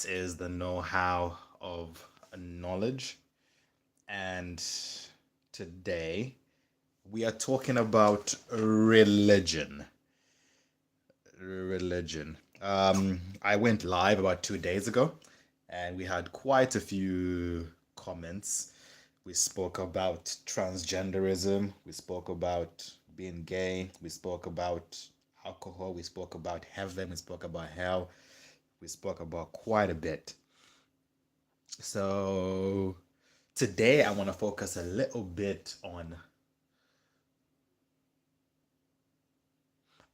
is the know-how of knowledge. And today we are talking about religion. Religion. I went live about 2 days ago and we had quite a few comments. We spoke about transgenderism, we spoke about being gay, we spoke about alcohol, we spoke about heaven, we spoke about hell, we spoke about quite a bit. So today I want to focus a little bit on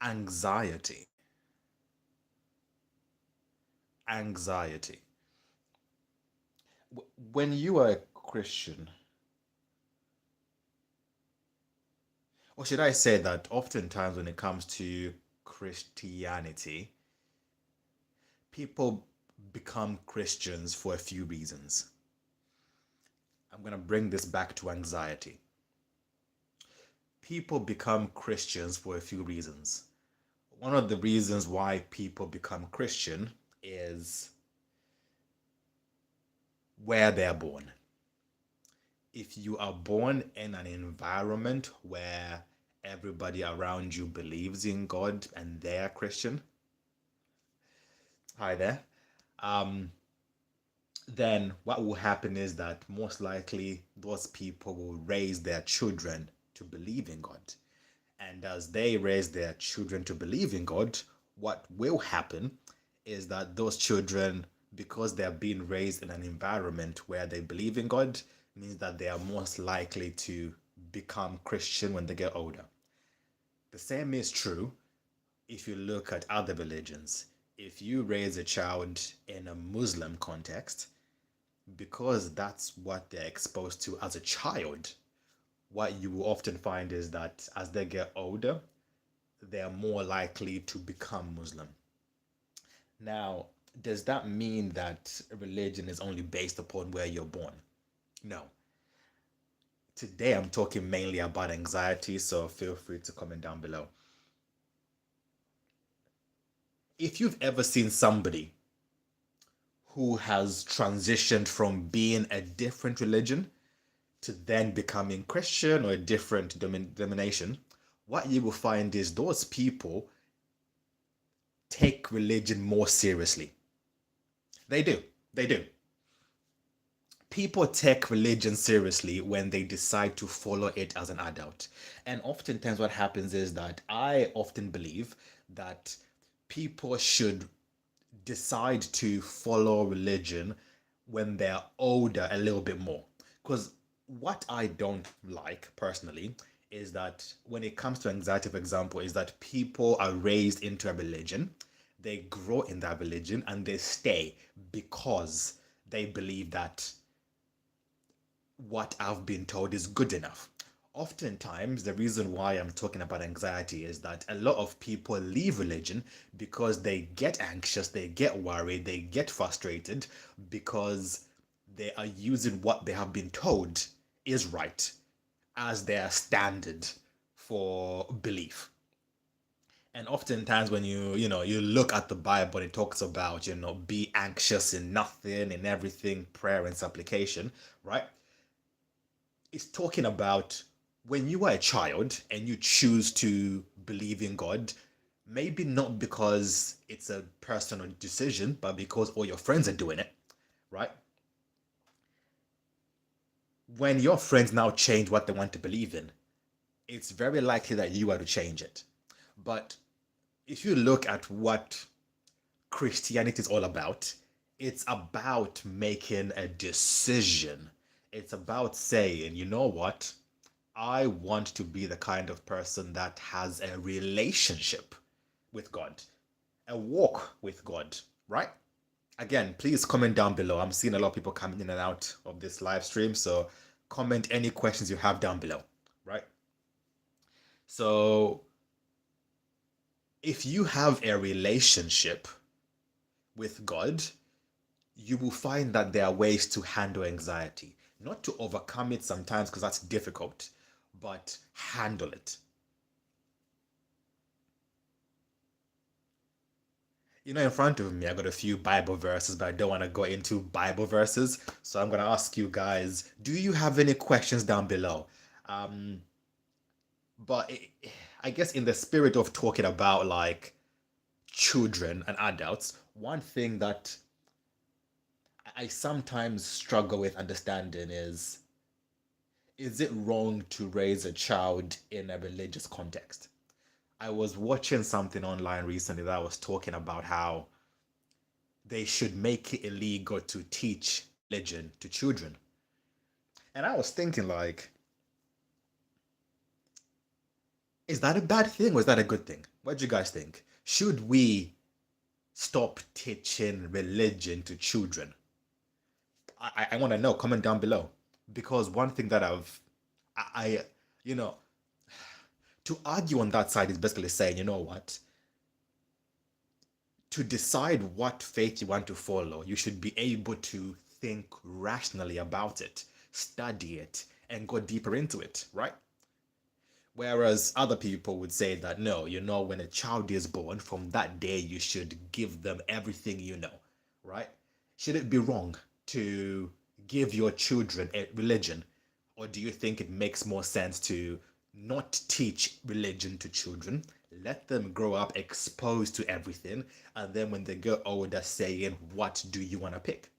anxiety. Anxiety. When you are a Christian, or should I say that oftentimes when it comes to Christianity, people become Christians for a few reasons. I'm going to bring this back to anxiety. People become Christians for a few reasons. One of the reasons why people become Christian is where they're born. If you are born in an environment where everybody around you believes in God and they're Christian, hi there, um, then what will happen is that most likely those people will raise their children to believe in God. And as they raise their children to believe in God, what will happen is that those children, because they are being raised in an environment where they believe in God, means that they are most likely to become Christian when they get older. The same is true if you look at other religions. If you raise a child in a Muslim context, because that's what they're exposed to as a child, what you will often find is that as they get older, they are more likely to become Muslim. Now, does that mean that religion is only based upon where you're born? No. Today I'm talking mainly about anxiety, so feel free to comment down below. If you've ever seen somebody who has transitioned from being a different religion to then becoming Christian or a different denomination, what you will find is those people take religion more seriously. They do. They do. People take religion seriously when they decide to follow it as an adult. And oftentimes, what happens is that I often believe that people should decide to follow religion when they're older a little bit more. Because what I don't like personally is that when it comes to anxiety, for example, is that people are raised into a religion, they grow in that religion, and they stay because they believe that what I've been told is good enough. Oftentimes, the reason why I'm talking about anxiety is that a lot of people leave religion because they get anxious, they get worried, they get frustrated because they are using what they have been told is right as their standard for belief. And oftentimes when you look at the Bible, it talks about, be anxious in nothing, in everything, prayer and supplication, right? It's talking about when you are a child and you choose to believe in God, maybe not because it's a personal decision, but because all your friends are doing it, right? When your friends now change what they want to believe in, it's very likely that you are to change it. But if you look at what Christianity is all about, it's about making a decision. It's about saying, you know what? I want to be the kind of person that has a relationship with God, a walk with God, right? Again, please comment down below. I'm seeing a lot of people coming in and out of this live stream, so comment any questions you have down below, right? So, if you have a relationship with God, you will find that there are ways to handle anxiety. Not to overcome it sometimes because that's difficult, but handle it. In front of me, I got a few Bible verses, but I don't want to go into Bible verses. So I'm going to ask you guys, do you have any questions down below? Um, but I guess in the spirit of talking about like children and adults, one thing that I sometimes struggle with understanding is it wrong to raise a child in a religious context? I was watching something online recently that was talking about how they should make it illegal to teach religion to children. And I was thinking, like, is that a bad thing or is that a good thing? What do you guys think? Should we stop teaching religion to children? I want to know. Comment down below. Because one thing that I, you know, to argue on that side is basically saying, you know what? To decide what faith you want to follow, you should be able to think rationally about it, study it, and go deeper into it, right? Whereas other people would say that no, when a child is born, from that day you should give them everything you know, right? Should it be wrong to give your children a religion? Or do you think it makes more sense to not teach religion to children, let them grow up exposed to everything, and then when they get older, saying, what do you want to pick?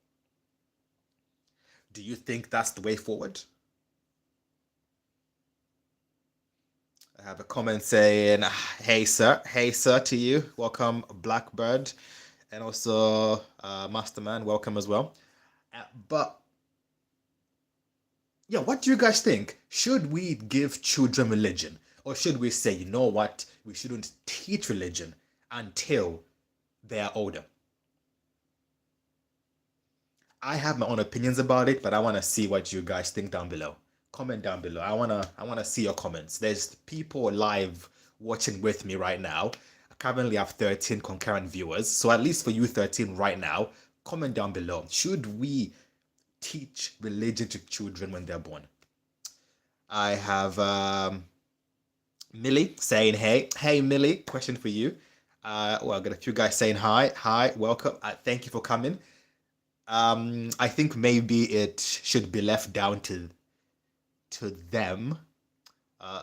Do you think that's the way forward? I have a comment saying, hey, sir, to you. Welcome, Blackbird. And also, Masterman, welcome as well. But, yeah, what do you guys think? Should we give children religion? Or should we say, you know what, we shouldn't teach religion until they are older? I have my own opinions about it, but I want to see what you guys think down below. Comment down below. I wanna see your comments. There's people live watching with me right now. I currently have 13 concurrent viewers. So at least for you 13 right now, comment down below. Should we teach religion to children when they're born? I have Millie saying hey. Hey Millie, question for you. Well, I got a few guys saying hi. Hi, welcome. Thank you for coming. I think maybe it should be left down to them, uh,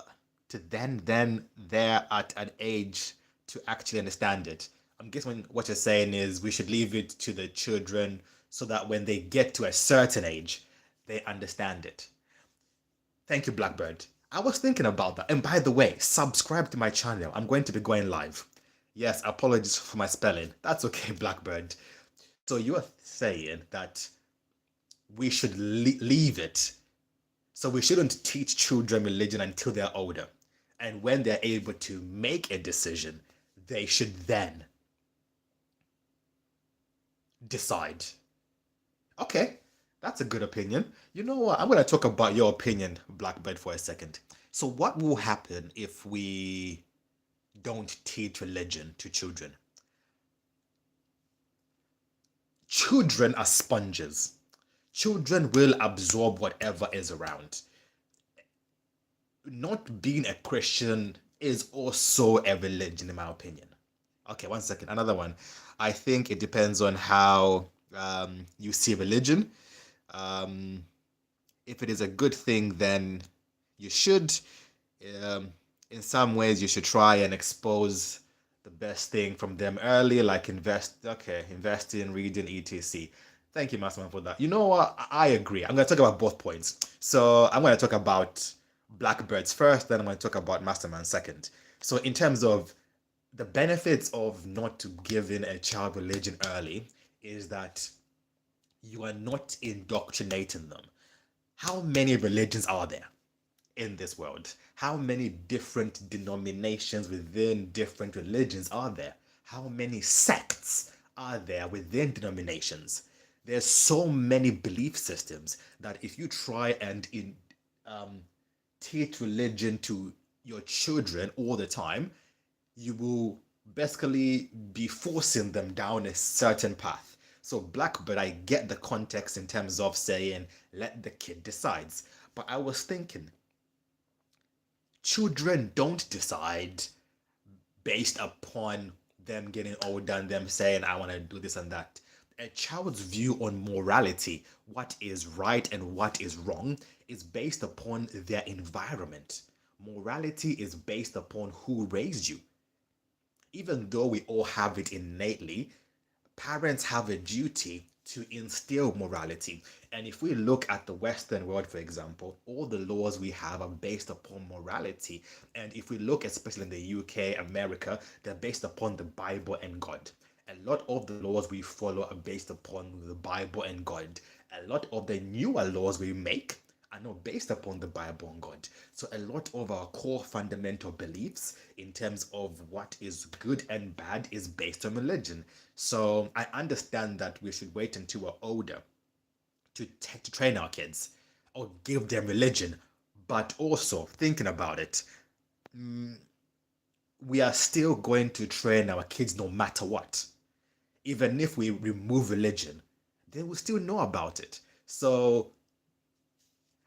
to then they're at an age to actually understand it. I'm guessing what you're saying is we should leave it to the children so that when they get to a certain age, they understand it. Thank you, Blackbird. I was thinking about that. And by the way, subscribe to my channel. I'm going to be going live. Yes, apologies for my spelling. That's okay, Blackbird. So you are saying that we should leave it. So we shouldn't teach children religion until they're older. And when they're able to make a decision, they should then decide. Okay, that's a good opinion. You know what? I'm going to talk about your opinion, Blackbird, for a second. So what will happen if we don't teach religion to children? Children are sponges. Children will absorb whatever is around. Not being a Christian is also a religion, in my opinion. Okay, one second. Another one. I think it depends on how you see religion. Um, if it is a good thing, then you should. Um, in some ways, you should try and expose the best thing from them early, like invest in reading, etc. Thank you, Masterman, for that. You know what? I agree. I'm going to talk about both points. So I'm going to talk about Blackbirds first, then I'm going to talk about Masterman second. So in terms of the benefits of not giving a child religion early is that you are not indoctrinating them. How many religions are there in this world? How many different denominations within different religions are there? How many sects are there within denominations? There's so many belief systems that if you try and um, teach religion to your children all the time, you will basically be forcing them down a certain path. So Blackbird, I get the context in terms of saying, let the kid decide. But I was thinking, children don't decide based upon them getting older and them saying, I want to do this and that. A child's view on morality, what is right and what is wrong, is based upon their environment. Morality is based upon who raised you. Even though we all have it innately, parents have a duty to instill morality. And if we look at the Western world, for example, all the laws we have are based upon morality. And if we look, especially in the UK, America, they're based upon the Bible and God. A lot of the laws we follow are based upon the Bible and God. A lot of the newer laws we make are not based upon the Bible and God. So a lot of our core fundamental beliefs in terms of what is good and bad is based on religion. So I understand that we should wait until we're older to train our kids or give them religion. But also thinking about it, we are still going to train our kids no matter what. Even if we remove religion, they will still know about it. So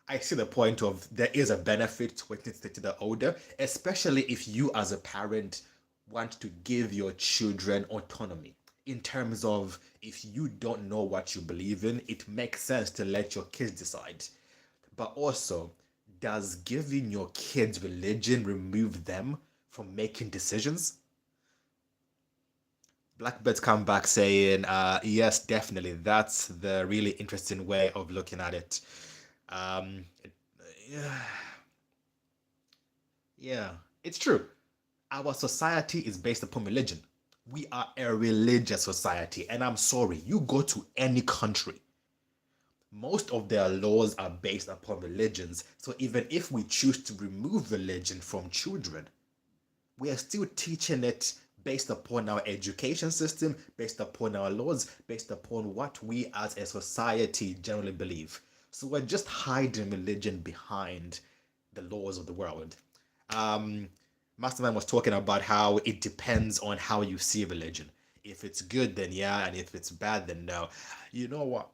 I see the point of there is a benefit to waiting to the older, especially if you as a parent want to give your children autonomy. In terms of if you don't know what you believe in, it makes sense to let your kids decide. But also, does giving your kids religion remove them from making decisions? Blackbird's come back saying, yes, definitely. That's the really interesting way of looking at it. Yeah, yeah, it's true. Our society is based upon religion. We are a religious society, and I'm sorry, you go to any country, most of their laws are based upon religions. So even if we choose to remove religion from children, we are still teaching it based upon our education system, based upon our laws, based upon what we as a society generally believe. So we're just hiding religion behind the laws of the world. Um, Mastermind was talking about how it depends on how you see religion. If it's good, then yeah, and if it's bad, then no. You know what?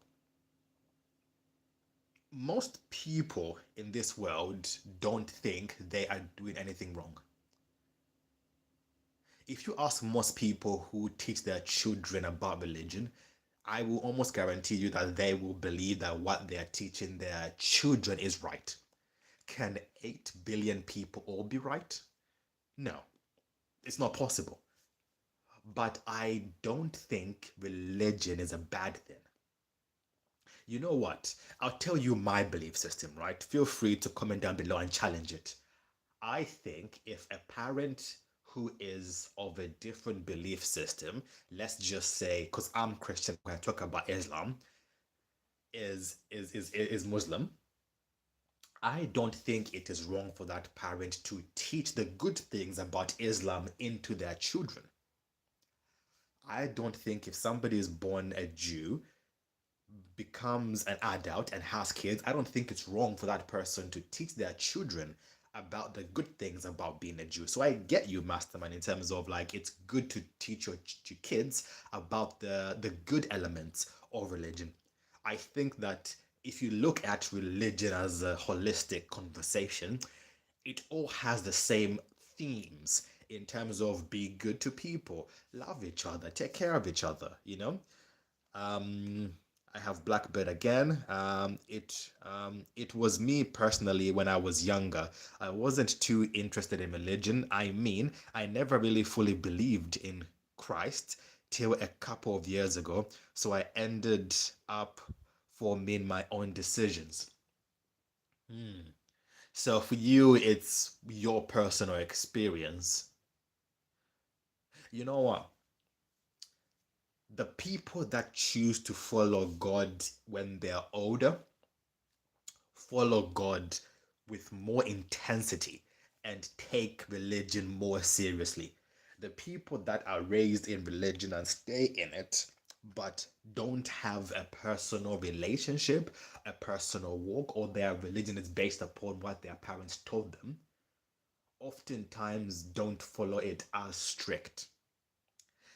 Most people in this world don't think they are doing anything wrong. If you ask most people who teach their children about religion, I will almost guarantee you that they will believe that what they are teaching their children is right. Can 8 billion people all be right? No, it's not possible. But I don't think religion is a bad thing. You know what? I'll tell you my belief system, right? Feel free to comment down below and challenge it. I think if a parent who is of a different belief system, let's just say, because I'm Christian, when I talk about Islam, is Muslim, I don't think it is wrong for that parent to teach the good things about Islam into their children. I don't think if somebody is born a Jew, becomes an adult and has kids, I don't think it's wrong for that person to teach their children about the good things about being a Jew. So I get you, Mastermind, in terms of like it's good to teach your kids about the good elements of religion. I think that if you look at religion as a holistic conversation, it all has the same themes in terms of be good to people, love each other, take care of each other, you know? Um, I have Blackbird again. It was me personally when I was younger. I wasn't too interested in religion. I mean, I never really fully believed in Christ till a couple of years ago. So I ended up forming my own decisions. So for you, it's your personal experience. You know what? The people that choose to follow God when they're older follow God with more intensity and take religion more seriously. The people that are raised in religion and stay in it, but don't have a personal relationship, a personal walk, or their religion is based upon what their parents told them, oftentimes don't follow it as strict.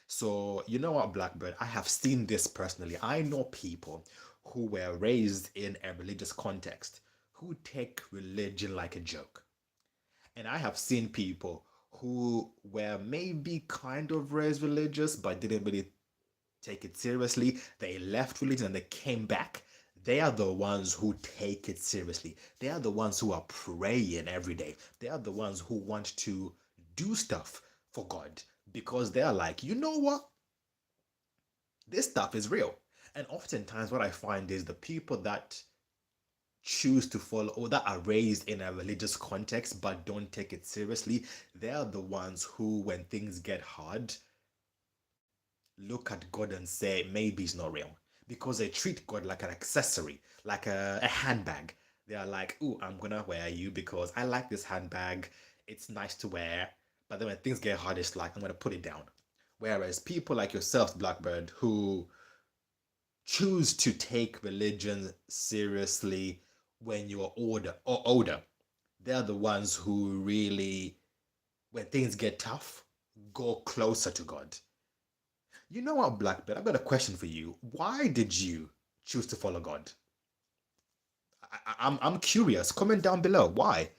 So, you know what, Blackbird? I have seen this personally. I know people who were raised in a religious context who take religion like a joke. And I have seen people who were maybe kind of raised religious but didn't really take it seriously. They left religion and they came back. They are the ones who take it seriously. They are the ones who are praying every day. They are the ones who want to do stuff for God because they are like, you know what? This stuff is real. And oftentimes, what I find is the people that choose to follow or that are raised in a religious context but don't take it seriously, they are the ones who, when things get hard, look at God and say, maybe it's not real. Because they treat God like an accessory, like a handbag. They are like, oh, I'm gonna wear you because I like this handbag. It's nice to wear. But then when things get hard, it's like, I'm gonna put it down. Whereas people like yourself, Blackbird, who choose to take religion seriously when you're older, they're the ones who really, when things get tough, go closer to God. You know what, Blackbird? I've got a question for you. Why did you choose to follow God? I'm curious. Comment down below. Why?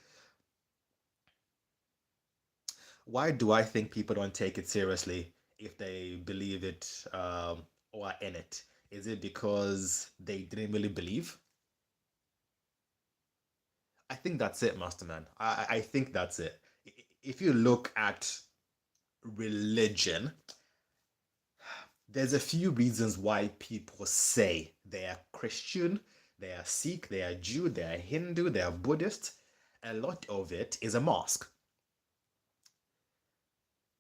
Why do I think people don't take it seriously if they believe it or are in it? Is it because they didn't really believe? I think that's it, Masterman. I think that's it. If you look at religion, there's a few reasons why people say they are Christian, they are Sikh, they are Jew, they are Hindu, they are Buddhist. A lot of it is a mask.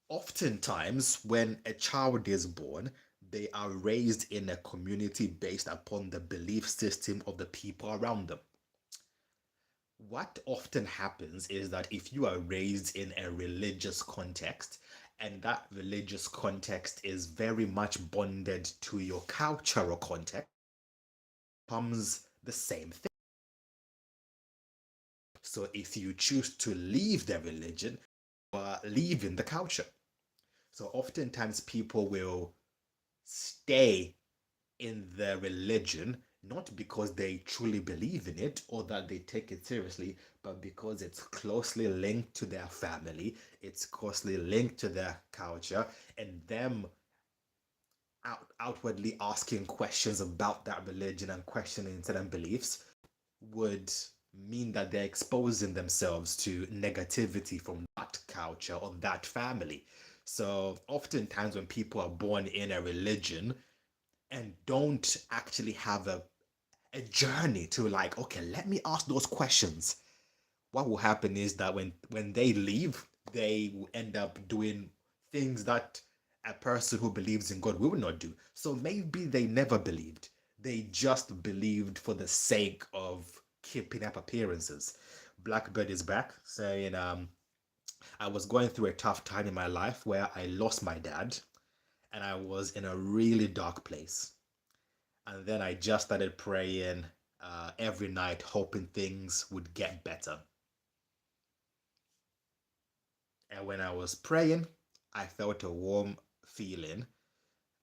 Oftentimes, when a child is born, they are raised in a community based upon the belief system of the people around them. What often happens is that if you are raised in a religious context, and that religious context is very much bonded to your cultural context, becomes the same thing. So if you choose to leave the religion, you are leaving the culture. So oftentimes people will stay in their religion not because they truly believe in it or that they take it seriously, but because it's closely linked to their family, it's closely linked to their culture, and them outwardly asking questions about that religion and questioning certain beliefs would mean that they're exposing themselves to negativity from that culture or that family. So oftentimes when people are born in a religion and don't actually have a journey to like, okay, let me ask those questions, what will happen is that when they leave, they will end up doing things that a person who believes in God will not do. So maybe they never believed. They just believed for the sake of keeping up appearances. Blackbird is back saying, I was going through a tough time in my life where I lost my dad and I was in a really dark place. And then I just started praying every night, hoping things would get better. And when I was praying, I felt a warm feeling.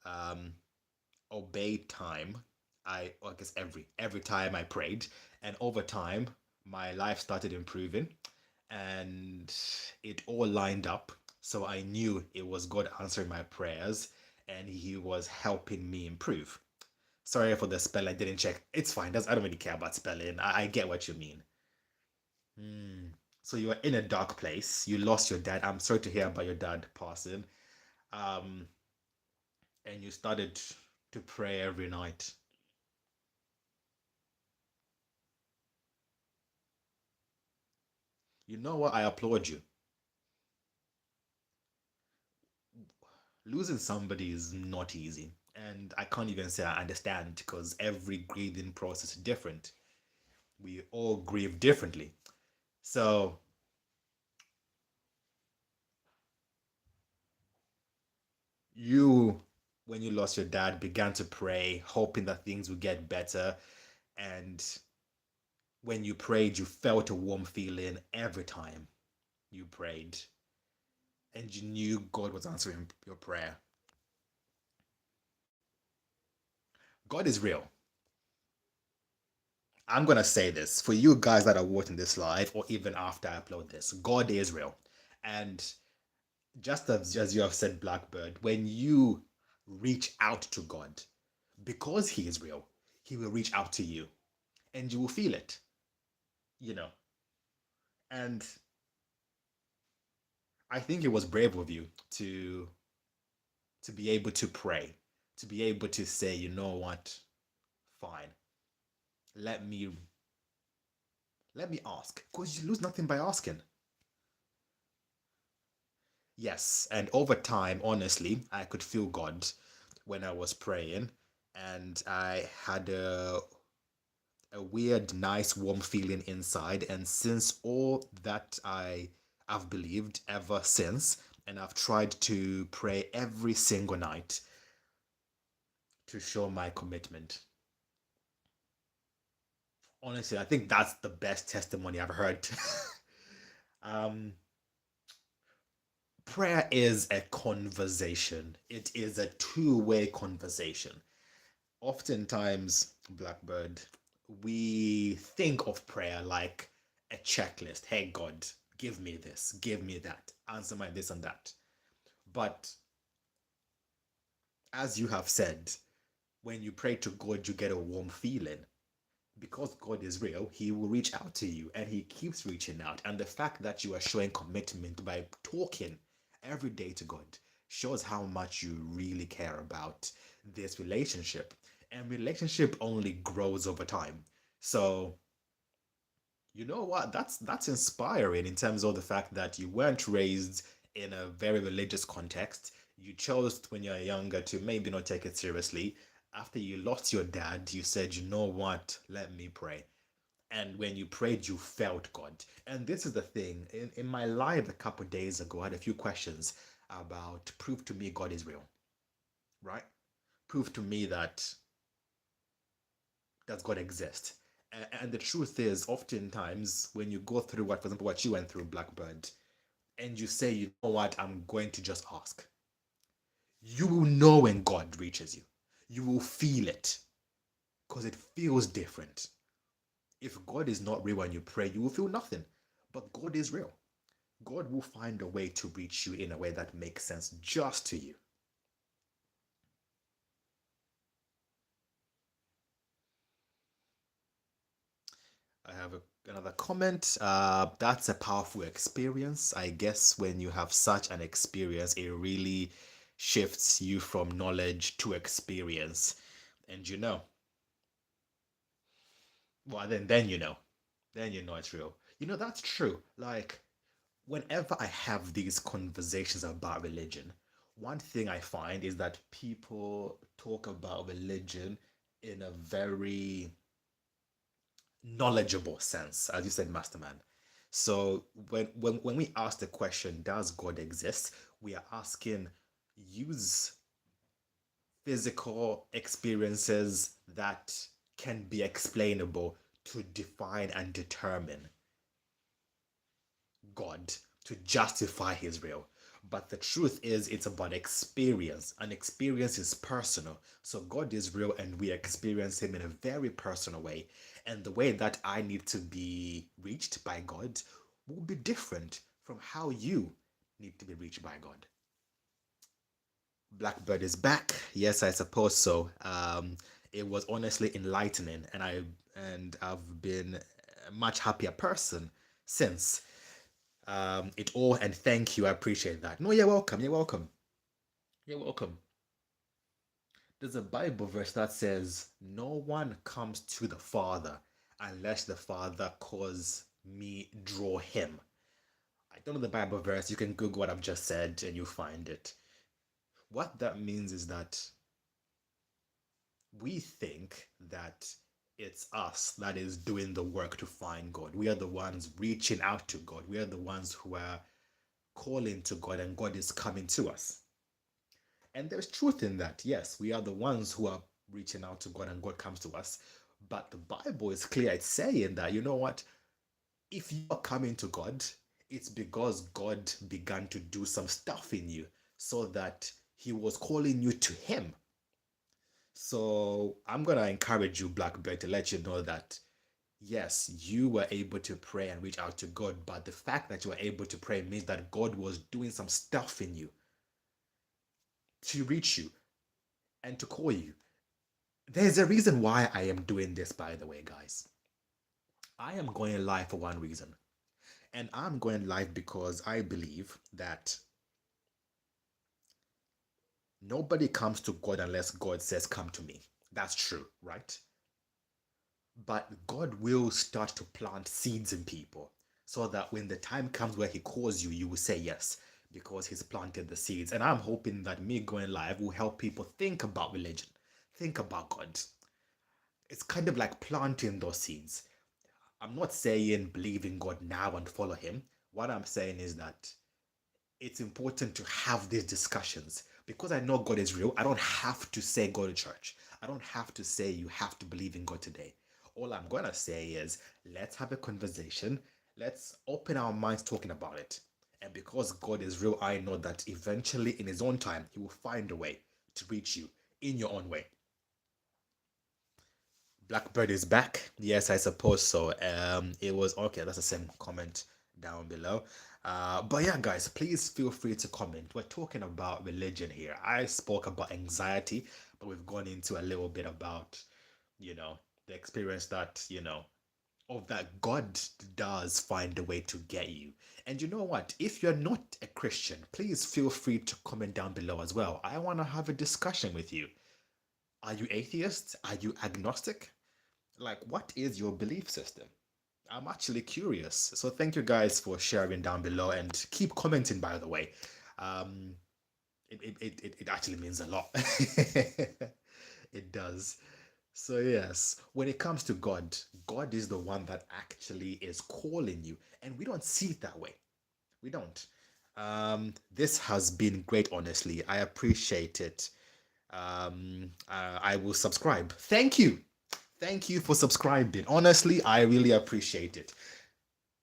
Um, obeyed time. I guess every time I prayed, and over time, my life started improving, and it all lined up. So I knew it was God answering my prayers, and He was helping me improve. Sorry for the spell. I didn't check. It's fine. I don't really care about spelling. I get what you mean. Hmm. So you were in a dark place. You lost your dad. I'm sorry to hear about your dad passing. Um, and you started to pray every night. You know what? I applaud you. Losing somebody is not easy. And I can't even say I understand because every grieving process is different. We all grieve differently. So you, when you lost your dad, began to pray, hoping that things would get better. And when you prayed, you felt a warm feeling every time you prayed. And you knew God was answering your prayer. God is real. I'm going to say this for you guys that are watching this live or even after I upload this. God is real. And just as you have said, Blackbird, when you reach out to God, because He is real, He will reach out to you and you will feel it, you know. And I think it was brave of you to be able to pray, to be able to say, you know what, fine, let me let me ask, because you lose nothing by asking. Yes, and over time, honestly, I could feel God when I was praying, and I had a weird, nice, warm feeling inside. And since all that I've believed ever since, and I've tried to pray every single night to show my commitment. Honestly, I think that's the best testimony I've heard. um, Prayer is a conversation. It is a two-way conversation. Oftentimes, Blackbird, we think of prayer like a checklist. Hey, God, give me this, give me that, answer my this and that. But as you have said, when you pray to God, you get a warm feeling. Because God is real, He will reach out to you and He keeps reaching out. And the fact that you are showing commitment by talking every day to God shows how much you really care about this relationship. And relationship only grows over time. So, you know what? That's inspiring in terms of the fact that you weren't raised in a very religious context. You chose when you're younger to maybe not take it seriously. After you lost your dad, you said, you know what? Let me pray. And when you prayed, you felt God. And this is the thing. In my live a couple days ago, I had a few questions about prove to me God is real, right? Prove to me that does God exist? And the truth is, oftentimes, when you go through what, for example, what you went through, Blackbird, and you say, you know what, I'm going to just ask, you will know when God reaches you. You will feel it because it feels different. If God is not real when you pray, you will feel nothing. But God is real. God will find a way to reach you in a way that makes sense just to you. I have another comment. That's a powerful experience. I guess when you have such an experience, it really shifts you from knowledge to experience. And you know, well, then you know. Then you know it's real. You know, that's true. Like, whenever I have these conversations about religion, one thing I find is that people talk about religion in a very knowledgeable sense, as you said, Masterman. So when we ask the question, does God exist? We are asking, use physical experiences that can be explainable to define and determine God, to justify his real. But the truth is, it's about experience, and experience is personal. So God is real, and we experience him in a very personal way. And the way that I need to be reached by God will be different from how you need to be reached by God. Blackbird is back. Yes, I suppose so. It was honestly enlightening, and I've been a much happier person since. It all, and thank you. I appreciate that. No, you're welcome. You're welcome. You're welcome. There's a Bible verse that says, no one comes to the Father unless the Father cause me draw him. I don't know the Bible verse. You can Google what I've just said and you'll find it. What that means is that we think that it's us that is doing the work to find God. We are the ones reaching out to God. We are the ones who are calling to God, and God is coming to us. And there's truth in that. Yes, we are the ones who are reaching out to God and God comes to us. But the Bible is clear. It's saying that, you know what? If you are coming to God, it's because God began to do some stuff in you so that he was calling you to him. So I'm going to encourage you, Blackbird, to let you know that Yes, you were able to pray and reach out to God, but the fact that you were able to pray means that God was doing some stuff in you to reach you and to call you. There's a reason why I am doing this, by the way, guys. I am going live for one reason. And I'm going live because I believe that nobody comes to God unless God says, "Come to me." That's true, right? But God will start to plant seeds in people so that when the time comes where He calls you, you will say yes because He's planted the seeds. And I'm hoping that me going live will help people think about religion, think about God. It's kind of like planting those seeds. I'm not saying believe in God now and follow Him. What I'm saying is that it's important to have these discussions because I know God is real. I don't have to say go to church. I don't have to say you have to believe in God today. All I'm going to say is let's have a conversation. Let's open our minds talking about it. And because God is real, I know that eventually in His own time, He will find a way to reach you in your own way. Blackbird is back. Yes, I suppose so. It was okay. That's the same comment down below. But yeah, guys, please feel free to comment. We're talking about religion here. I spoke about anxiety, but we've gone into a little bit about, the experience that, of that God does find a way to get you. And you know what? If you're not a Christian, please feel free to comment down below as well. I want to have a discussion with you. Are you atheist? Are you agnostic? Like, what is your belief system? I'm actually curious. So thank you guys for sharing down below and keep commenting, by the way. Um, it actually means a lot. It does. So yes, when it comes to God, God is the one that actually is calling you, and we don't see it that way. We don't. This has been great, honestly. I appreciate it. I will subscribe. Thank you. Thank you for subscribing. Honestly, I really appreciate it.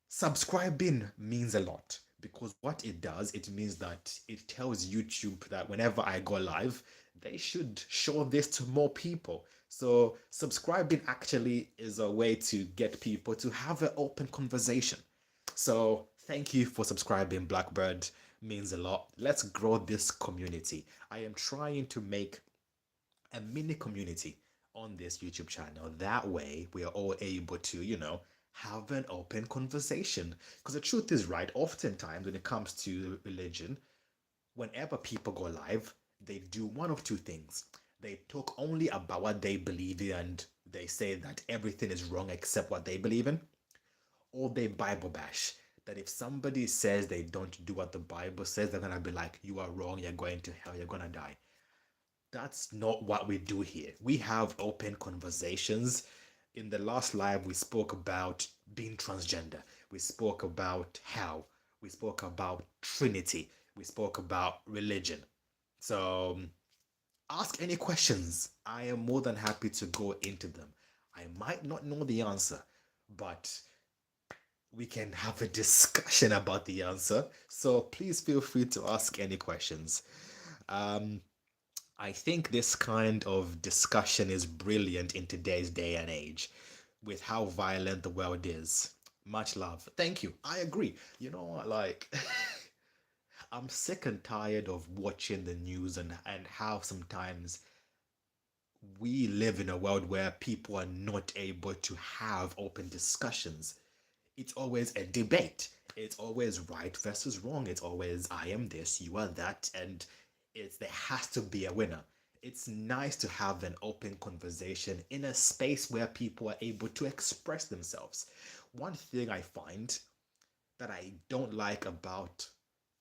Subscribing means a lot because what it does, it means that it tells YouTube that whenever I go live, they should show this to more people. So, subscribing actually is a way to get people to have an open conversation. So, thank you for subscribing, Blackbird. Means a lot. Let's grow this community. I am trying to make a mini community on this YouTube channel. That way, we are all able to, have an open conversation. Because the truth is, right, oftentimes when it comes to religion, whenever people go live, they do one of two things. They talk only about what they believe in and they say that everything is wrong except what they believe in, or they Bible bash. That if somebody says they don't do what the Bible says, they're gonna be like, you are wrong, you're going to hell, you're gonna die. That's not what we do here. We have open conversations. In the last live, we spoke about being transgender. We spoke about hell. We spoke about Trinity. We spoke about religion. So ask any questions. I am more than happy to go into them. I might not know the answer, but we can have a discussion about the answer. So please feel free to ask any questions. Um, I think this kind of discussion is brilliant in today's day and age with how violent the world is. Much love. Thank you. I agree. Like, I'm sick and tired of watching the news and how sometimes we live in a world where people are not able to have open discussions. It's always a debate. It's always right versus wrong. It's always I am this, you are that, and there has to be a winner. It's nice to have an open conversation in a space where people are able to express themselves. One thing I find that I don't like about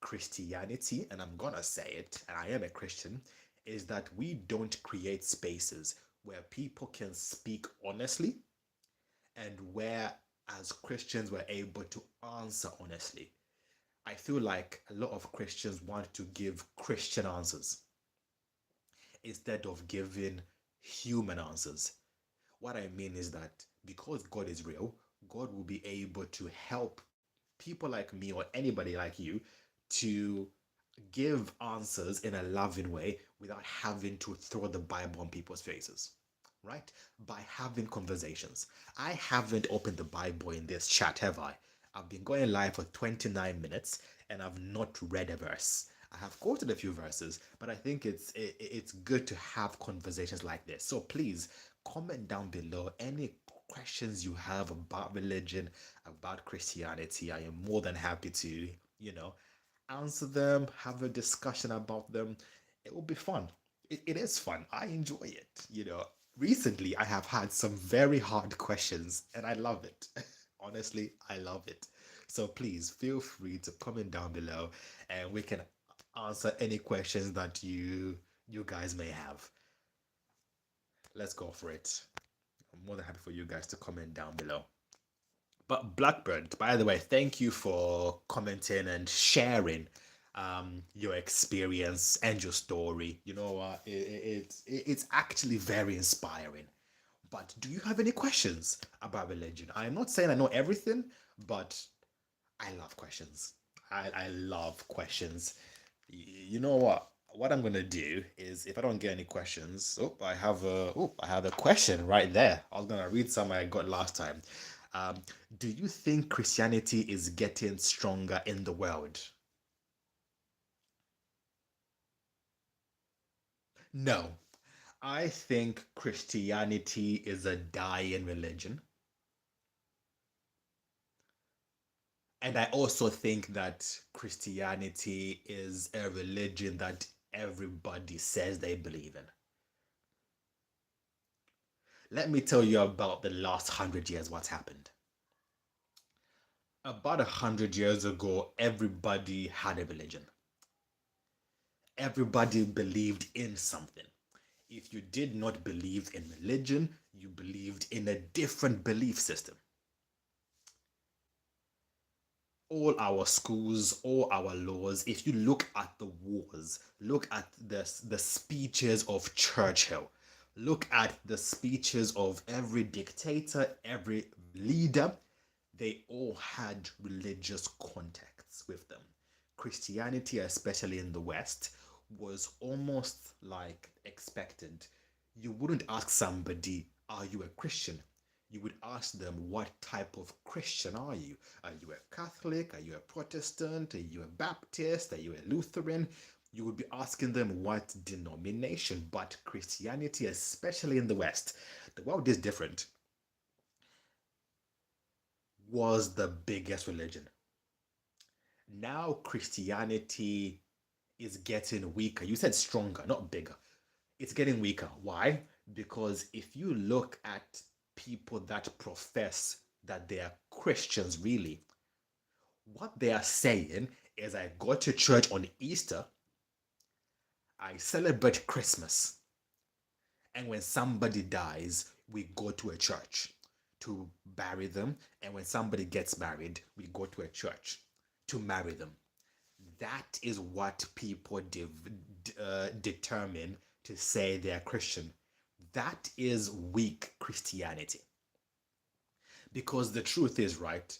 Christianity, and I'm gonna say it, and I am a Christian, is that we don't create spaces where people can speak honestly and where as Christians we're able to answer honestly. I feel like a lot of Christians want to give Christian answers instead of giving human answers. What I mean is that because God is real, God will be able to help people like me or anybody like you to give answers in a loving way without having to throw the Bible on people's faces. right? By having conversations. I haven't opened the Bible in this chat, have I? I've been going live for 29 minutes and I've not read a verse. I have quoted a few verses, but I think it's good to have conversations like this. So please comment down below any questions you have about religion, about Christianity. I am more than happy to, you know, answer them, have a discussion about them. It will be fun. It is fun. I enjoy it. Recently I have had some very hard questions and I love it. Honestly, I love it. So please feel free to comment down below and we can answer any questions that you guys may have. Let's go for it. I'm more than happy for you guys to comment down below. But Blackbird, by the way, thank you for commenting and sharing your experience and your story. You know, it's actually very inspiring. But do you have any questions about religion? I'm not saying I know everything, but I love questions. I love questions. You know what? What I'm gonna do is, if I don't get any questions, I have a question right there. I was gonna read some I got last time. Um, do you think Christianity is getting stronger in the world? No, I think Christianity is a dying religion. And I also think that Christianity is a religion that everybody says they believe in. Let me tell you about the last 100 years what's happened. About 100 years ago, everybody had a religion. Everybody believed in something. If you did not believe in religion, you believed in a different belief system. All our schools, all our laws, if you look at the wars, look at the speeches of Churchill, look at the speeches of every dictator, every leader, they all had religious contexts with them. Christianity, especially in the West, was almost like expected. You wouldn't ask somebody, are you a Christian? You would ask them, what type of Christian are you? Are you a Catholic? Are you a Protestant? Are you a Baptist? Are you a Lutheran? You would be asking them what denomination. But Christianity, especially in the West, the world is different, was the biggest religion. Now Christianity is getting weaker. You said stronger, not bigger. It's getting weaker. Why? Because if you look at people that profess that they are Christians, really, what they are saying is, I go to church on Easter, I celebrate Christmas, and when somebody dies, we go to a church to bury them, and when somebody gets married, we go to a church to marry them. That is what people determine to say they are Christian. That is weak Christianity. Because the truth is, right,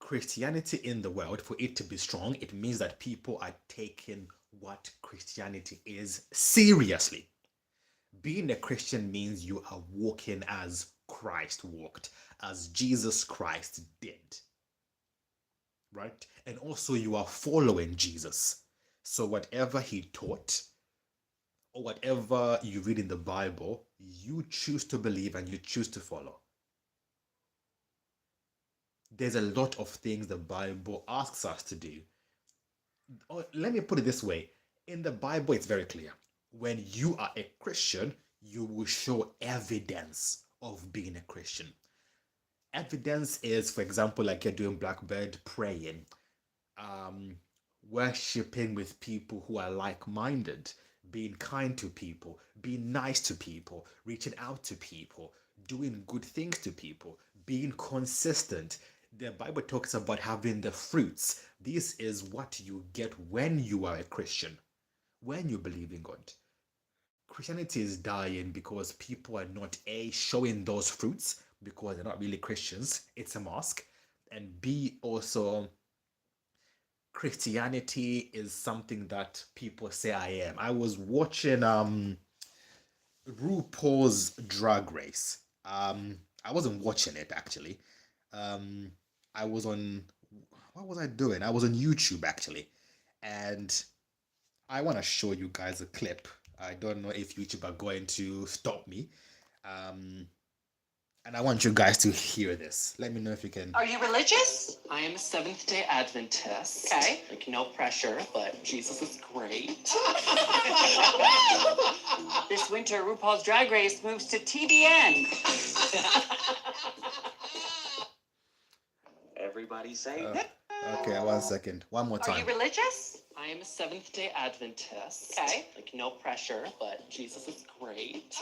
Christianity in the world, for it to be strong, it means that people are taking what Christianity is seriously. Being a Christian means you are walking as Christ walked, as Jesus Christ did, right? And also you are following Jesus. So whatever he taught, or whatever you read in the Bible, you choose to believe and you choose to follow. There's a lot of things the Bible asks us to do. Or let me put it this way, in the Bible, it's very clear. When you are a Christian, you will show evidence of being a Christian. Evidence is, for example, like you're doing Blackbird, praying, um, worshiping with people who are like minded, being kind to people, being nice to people, reaching out to people, doing good things to people, being consistent. The Bible talks about having the fruits. This is what you get when you are a Christian, when you believe in God. Christianity is dying because people are not A, showing those fruits because they're not really Christians. It's a mask. And B, also, Christianity is something that people say I am. I was watching RuPaul's Drag Race. I wasn't watching it actually. Um, I was on, what was I doing? I was on YouTube actually, and I want to show you guys a clip. I don't know if YouTube are going to stop me. Um, and I want you guys to hear this. Let me know if you can. Are you religious? I am a Seventh day Adventist. Okay. Like, no pressure, but Jesus is great. This winter, RuPaul's Drag Race moves to TBN. Everybody say Okay, 1 second. One more Are you time. religious? I am a Seventh day Adventist. Okay. Like, no pressure, but Jesus is great.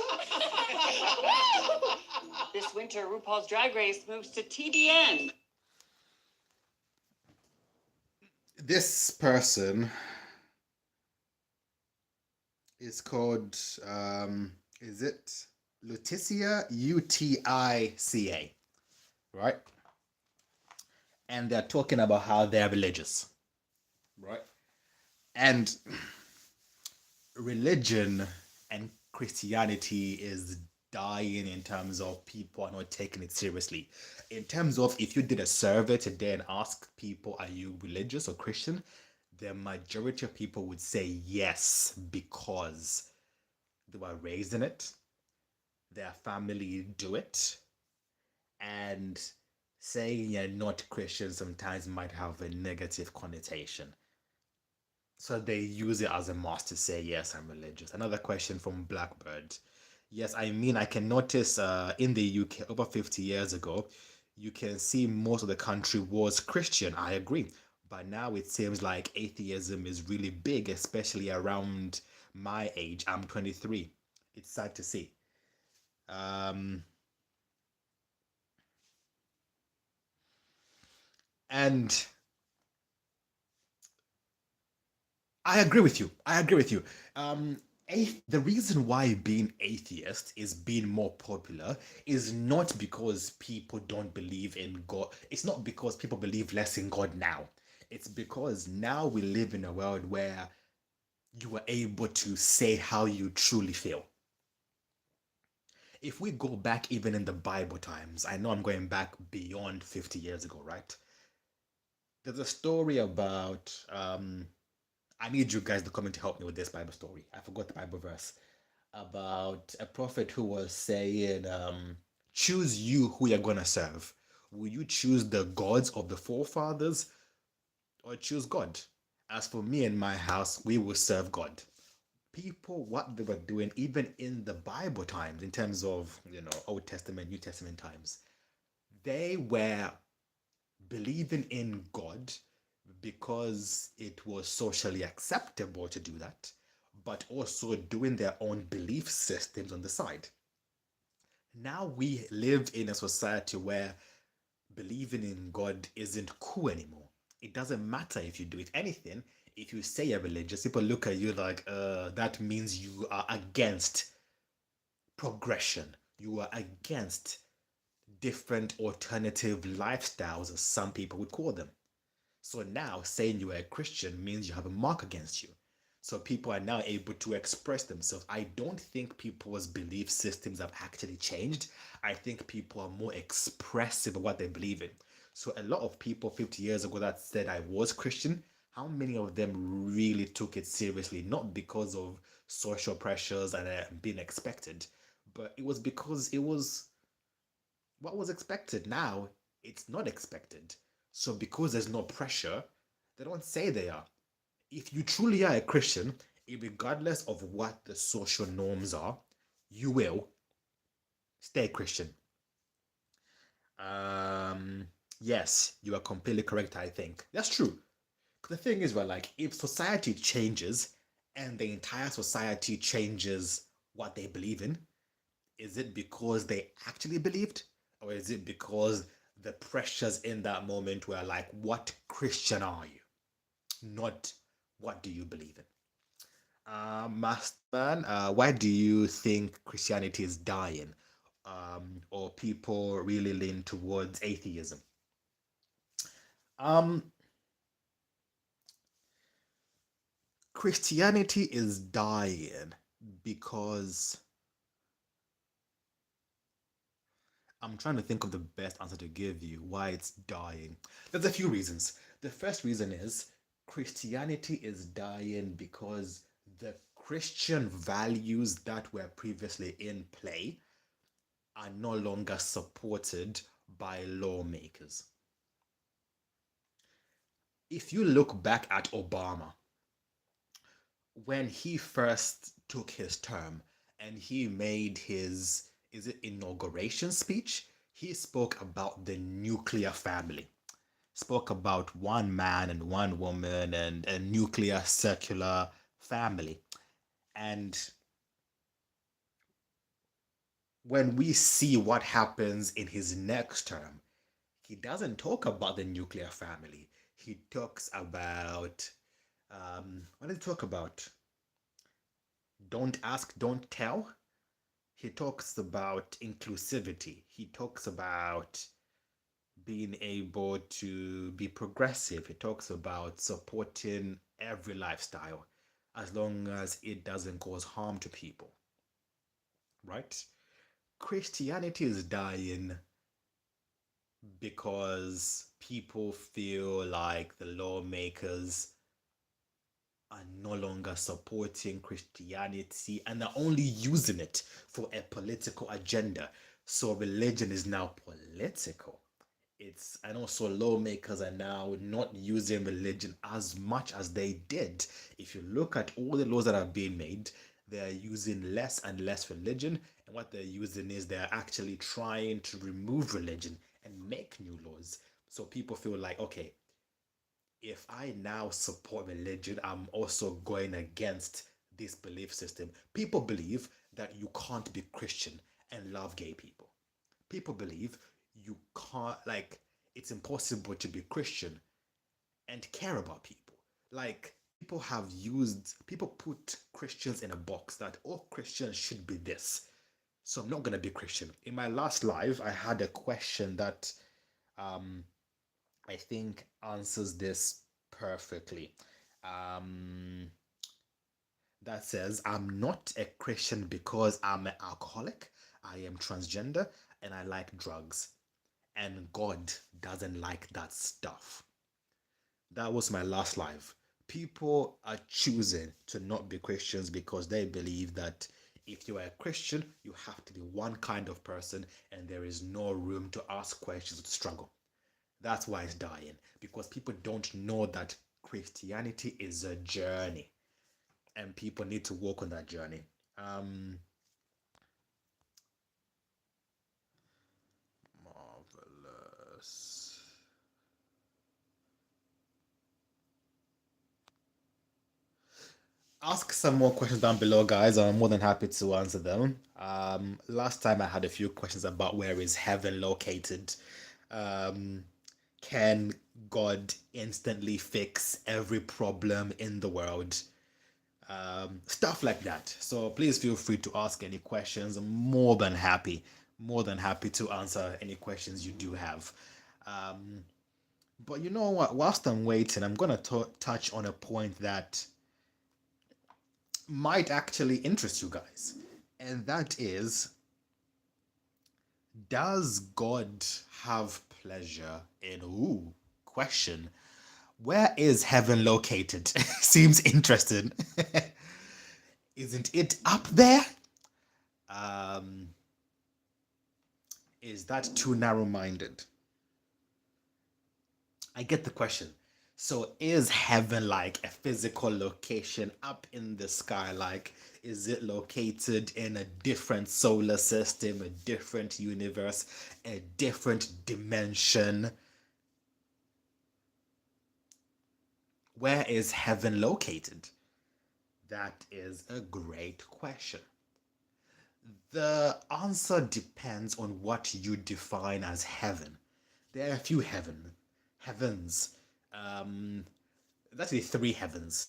This winter, RuPaul's Drag Race moves to TBN. This person is called, is it Leticia? Uticia, right? And they're talking about how they're religious, right? And religion and Christianity is dying in terms of people are not taking it seriously. In terms of if you did a survey today and ask people, are you religious or Christian? The majority of people would say yes because they were raised in it, their family do it, and saying you're not Christian sometimes might have a negative connotation. So they use it as a must to say, yes, I'm religious. Another question from Blackbird. Yes, I mean, I can notice in the UK over 50 years ago, you can see most of the country was Christian. I agree. But now it seems like atheism is really big, especially around my age. I'm 23. It's sad to see. Um, and I agree with you. I agree with you. The reason why being atheist is being more popular is not because people don't believe in God. It's not because people believe less in God now. It's because now we live in a world where you are able to say how you truly feel. If we go back even in the Bible times, I know I'm going back beyond 50 years ago, right? There's a story about I need you guys to come in to help me with this Bible story. I forgot the Bible verse about a prophet who was saying, choose you who you're going to serve. Will you choose the gods of the forefathers or choose God? As for me and my house, we will serve God. People, what they were doing, even in the Bible times, in terms of, Old Testament, New Testament times, they were believing in God because it was socially acceptable to do that, but also doing their own belief systems on the side. Now we live in a society where believing in God isn't cool anymore. It doesn't matter if you do it. Anything, if you say you're religious, people look at you like, that means you are against progression. You are against different alternative lifestyles, as some people would call them. So now saying you are a Christian means you have a mark against you. So people are now able to express themselves. I don't think people's belief systems have actually changed. I think people are more expressive of what they believe in. So a lot of people 50 years ago that said I was Christian, how many of them really took it seriously? Not because of social pressures and being expected, but it was because it was what was expected. Now it's not expected. So because there's no pressure, they don't say they are. If you truly are a Christian, regardless of what the social norms are, you will stay Christian. Um, yes, you are completely correct, I think. That's true. The thing is, well, like, if society changes and the entire society changes what they believe in, is it because they actually believed? Or is it because the pressures in that moment were like, what Christian are you? Not what do you believe in? Masterman, why do you think Christianity is dying? Or people really lean towards atheism? Um, Christianity is dying because I'm trying to think of the best answer to give you why it's dying. There's a few reasons. The first reason is Christianity is dying because the Christian values that were previously in play are no longer supported by lawmakers. If you look back at Obama, when he first took his term and he made his is it inauguration speech, he spoke about the nuclear family, spoke about one man and one woman and a nuclear circular family. And when we see what happens in his next term, he doesn't talk about the nuclear family. He talks about what did he talk about? Don't ask, don't tell. He talks about inclusivity. He talks about being able to be progressive. He talks about supporting every lifestyle as long as it doesn't cause harm to people, right? Christianity is dying because people feel like the lawmakers are no longer supporting Christianity and are only using it for a political agenda. So religion is now political. It's and also lawmakers are now not using religion as much as they did. If you look at all the laws that are being made, they're using less and less religion, and what they're using is they're actually trying to remove religion and make new laws. So people feel like, okay, if I now support religion, I'm also going against this belief system. People believe that you can't be Christian and love gay people. People believe you can't, like, it's impossible to be Christian and care about people. Like, people put Christians in a box that all Christians should be this. So I'm not going to be Christian. In my last live, I had a question that um, I think answers this perfectly. Um, that says, I'm not a Christian because I'm an alcoholic, I am transgender, and I like drugs. And God doesn't like that stuff. That was my last live. People are choosing to not be Christians because they believe that if you are a Christian, you have to be one kind of person and there is no room to ask questions or to struggle. That's why it's dying, because people don't know that Christianity is a journey and people need to walk on that journey. Um, Marvelous. Ask some more questions down below, guys. I'm more than happy to answer them. Last time I had a few questions about where is heaven located. Um, can God instantly fix every problem in the world? Stuff like that. So please feel free to ask any questions. I'm more than happy to answer any questions you do have. Um, but you know what? Whilst I'm waiting, I'm gonna touch on a point that might actually interest you guys, and that is, does God have pleasure in? Ooh, question. Where is heaven located? Seems interesting. Isn't it up there? Um, is that too narrow minded? I get the question. So, is heaven like a physical location up in the sky? Like, is it located in a different solar system, a different universe, a different dimension? Where is heaven located? That is a great question. The answer depends on what you define as heaven. There are a few heavens. Um, That's actually three heavens.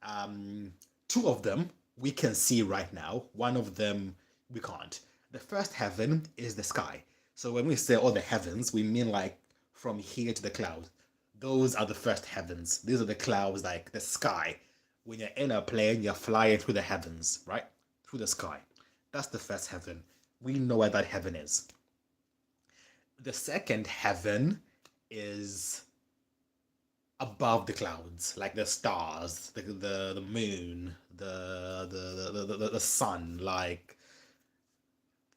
Um, Two of them we can see right now. One of them we can't. The first heaven is the sky. So when we say all the heavens, we mean like from here to the clouds. Those are the first heavens. These are the clouds, like the sky. When you're in a plane, you're flying through the heavens, right? Through the sky. That's the first heaven. We know where that heaven is. The second heaven is above the clouds, like the stars, the moon, the sun. Like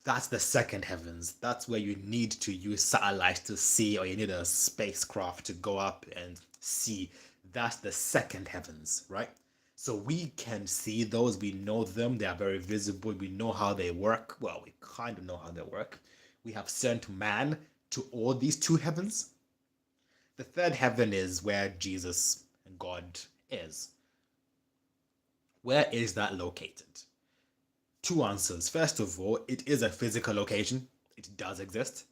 that's the second heavens. That's where you need to use satellites to see, or you need a spacecraft to go up and see. That's the second heavens, right? So we can see those, we know them, they are very visible, we know how they work. Well, we kind of know how they work. We have sent man to all these two heavens. The third heaven is where Jesus and God is. Where is that located? Two answers. First of all, it is a physical location. It does exist.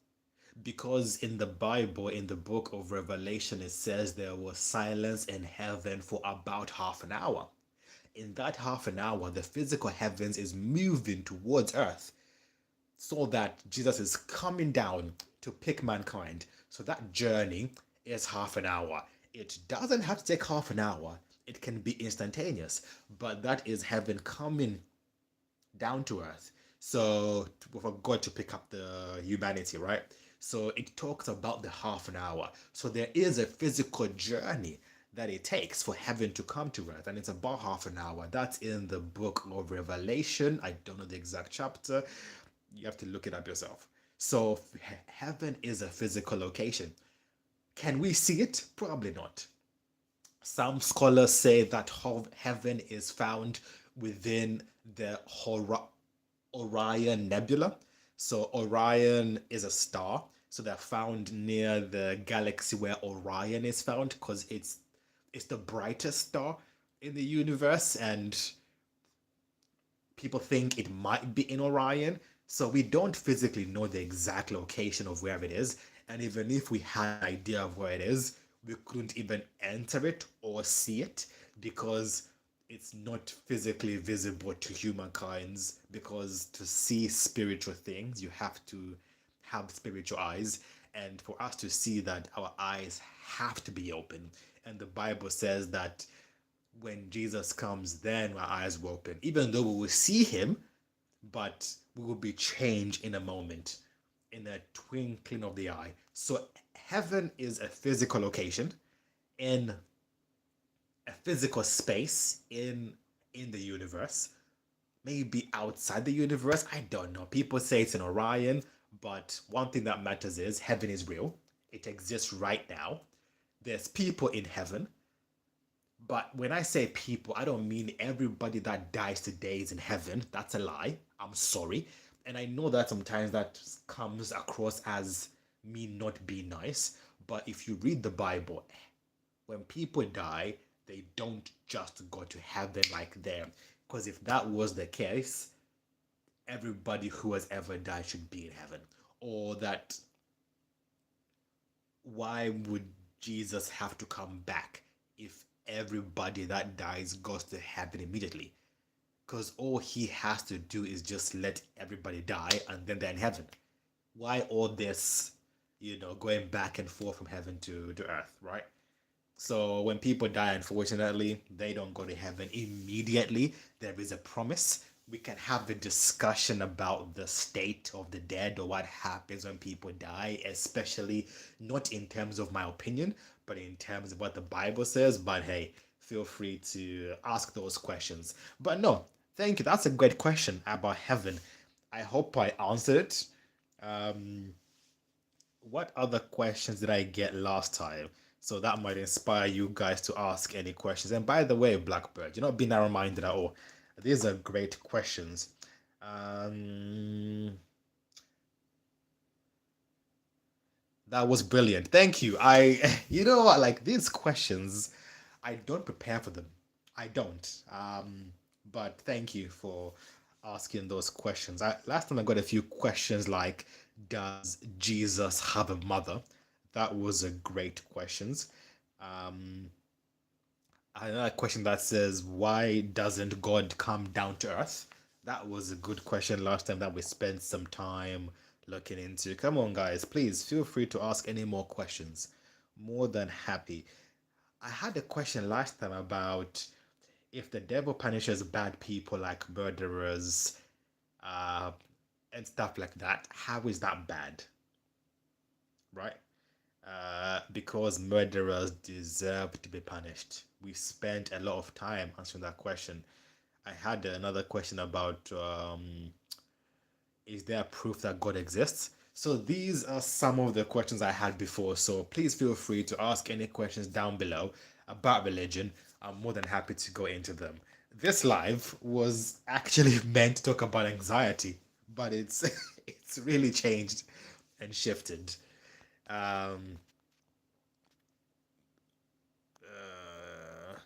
Because in the Bible, in the book of Revelation, it says there was silence in heaven for about half an hour. In that half an hour, the physical heavens is moving towards earth so that Jesus is coming down to pick mankind. So that journey is half an hour. It doesn't have to take half an hour, it can be instantaneous, but that is heaven coming down to earth. So for God to pick up the humanity, right? So it talks about the half an hour. So there is a physical journey that it takes for heaven to come to earth, and it's about half an hour. That's in the book of Revelation. I don't know the exact chapter. You have to look it up yourself. So heaven is a physical location. Can we see it? Probably not. Some scholars say that heaven is found within the Orion Nebula. So Orion is a star. So they're found near the galaxy where Orion is found because it's the brightest star in the universe, and people think it might be in Orion. So we don't physically know the exact location of where it is. And even if we had an idea of where it is, we couldn't even enter it or see it because it's not physically visible to humankind's, because to see spiritual things, you have to have spiritual eyes. And for us to see that, our eyes have to be open. And the Bible says that when Jesus comes, then our eyes will open. Even though we will see him, but we will be changed in a moment, in a twinkling of the eye. So heaven is a physical location in a physical space in the universe. Maybe outside the universe, I don't know. People say it's in Orion, but one thing that matters is heaven is real. It exists right now. There's people in heaven. But when I say people, I don't mean everybody that dies today is in heaven. That's a lie. I'm sorry. And I know that sometimes that comes across as me not being nice. But if you read the Bible, when people die, they don't just go to heaven like them. Because if that was the case, everybody who has ever died should be in heaven. Or that, why would Jesus have to come back if everybody that dies goes to heaven immediately? Because all he has to do is just let everybody die and then they're in heaven. Why all this, going back and forth from heaven to earth, right? So when people die, unfortunately, they don't go to heaven immediately. There is a promise. We can have a discussion about the state of the dead or what happens when people die, especially not in terms of my opinion, but in terms of what the Bible says. But hey, feel free to ask those questions. But no, thank you. That's a great question about heaven. I hope I answered it. Um, what other questions did I get last time? So that might inspire you guys to ask any questions. And by the way, Blackbird, you're not being narrow-minded at all. These are great questions. Um, that was brilliant. Thank you. You know what? Like these questions, I don't prepare for them. I don't. But thank you for asking those questions. Last time I got a few questions like, does Jesus have a mother? That was a great questions. Um, Another question that says, why doesn't God come down to earth? That was a good question last time that we spent some time looking into. Come on, guys, please feel free to ask any more questions. More than happy. I had a question last time about if the devil punishes bad people like murderers uh, and stuff like that, how is that bad? right? Because murderers deserve to be punished. We spent a lot of time answering that question. I had another question about is there proof that God exists? So these are some of the questions I had before. So please feel free to ask any questions down below about religion. I'm more than happy to go into them. This live was actually meant to talk about anxiety, but it's it's really changed and shifted. Um, uh,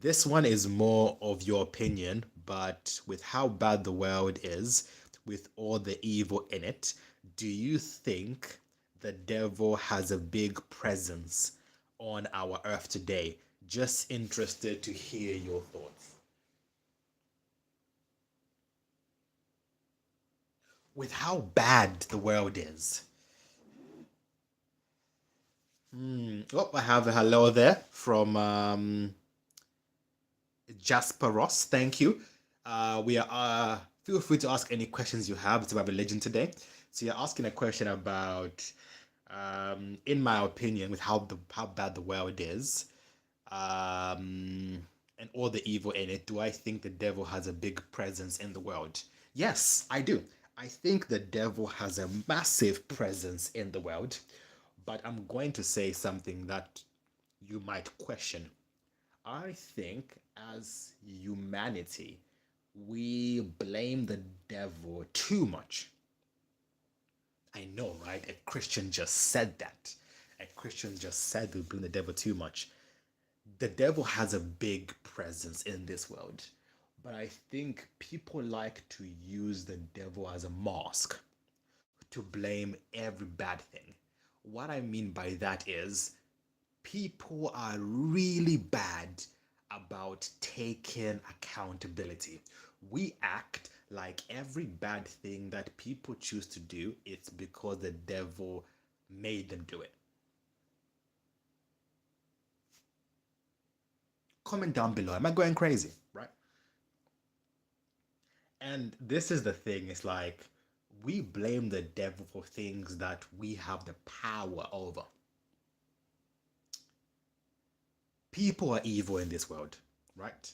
This one is more of your opinion, but with how bad the world is, with all the evil in it, do you think the devil has a big presence on our earth today? Just interested to hear your thoughts. With how bad the world is. Oh, I have a hello there from Jasper Ross. Thank you. We are feel free to ask any questions you have. It's about religion today. So you're asking a question about, in my opinion, with how bad the world is, and all the evil in it. Do I think the devil has a big presence in the world? Yes, I do. I think the devil has a massive presence in the world, but I'm going to say something that you might question. I think as humanity, we blame the devil too much. I know, right? A Christian just said that. A Christian just said we blame the devil too much. The devil has a big presence in this world, but I think people like to use the devil as a mask to blame every bad thing. What I mean by that is people are really bad about taking accountability. We act like every bad thing that people choose to do, it's because the devil made them do it. Comment down below. Am I going crazy? Right? And this is the thing, it's like we blame the devil for things that we have the power over. People are evil in this world, right?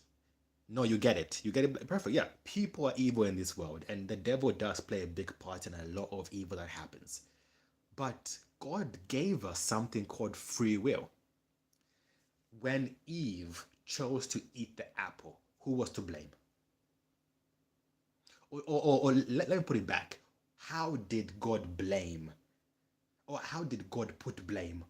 No, you get it. You get it perfect. Yeah, people are evil in this world, and the devil does play a big part in a lot of evil that happens. But God gave us something called free will. When Eve chose to eat the apple, who was to blame? Or let me put it back. How did God blame, or how did God put blame